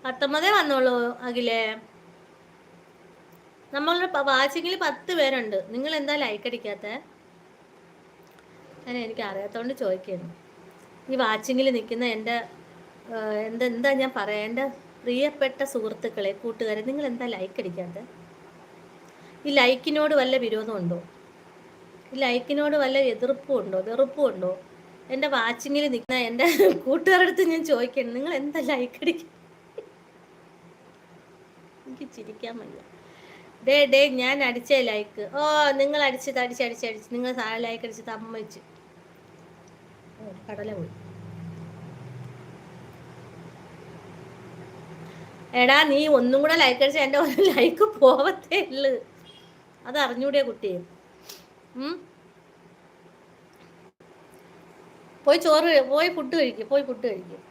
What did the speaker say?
19 വന്നോളൂ അഖിലേ. നമ്മളുടെ വാച്ചിങ്ങിൽ 10 പേരുണ്ട്. നിങ്ങൾ എന്താ ലൈക്ക് അടിക്കാത്ത? എനിക്ക് അറിയാത്തോണ്ട് ചോദിക്കുന്നു. ഈ വാച്ചിങ്ങിൽ നിൽക്കുന്ന എൻ്റെ എന്താ ഞാൻ പറയാം, എൻ്റെ പ്രിയപ്പെട്ട സുഹൃത്തുക്കളെ, കൂട്ടുകാരെ, നിങ്ങൾ എന്താ ലൈക്ക് അടിക്കാത്ത? ഈ ലൈക്കിനോട് വല്ല വിരോധമുണ്ടോ? ഈ ലൈക്കിനോട് വല്ല എതിർപ്പും ഉണ്ടോ, വെറുപ്പും ഉണ്ടോ? എൻ്റെ വാച്ചിങ്ങിൽ നിൽക്കുന്ന എൻ്റെ കൂട്ടുകാരുടെ അടുത്ത് ഞാൻ ചോദിക്കണം, നിങ്ങൾ എന്താ ലൈക്ക് അടിക്കുക? എനിക്ക് ചിരിക്കാൻ വയ്യ. ഡേ ഞാൻ അടിച്ചേ ലൈക്ക്. ഓ, നിങ്ങൾ അടിച്ച് നിങ്ങൾ ലൈക്ക് അടിച്ച് തമ്മച്ച് കടല പോയി. എടാ, നീ ഒന്നും കൂടെ ലൈക്ക് അടിച്ചാൽ എൻ്റെ ഒരു ലൈക്ക് പോവത്തേ ഉള്ളു. അത് അറിഞ്ഞൂടിയ കുട്ടിയെ. പോയി ഫുഡ് കഴിക്കും.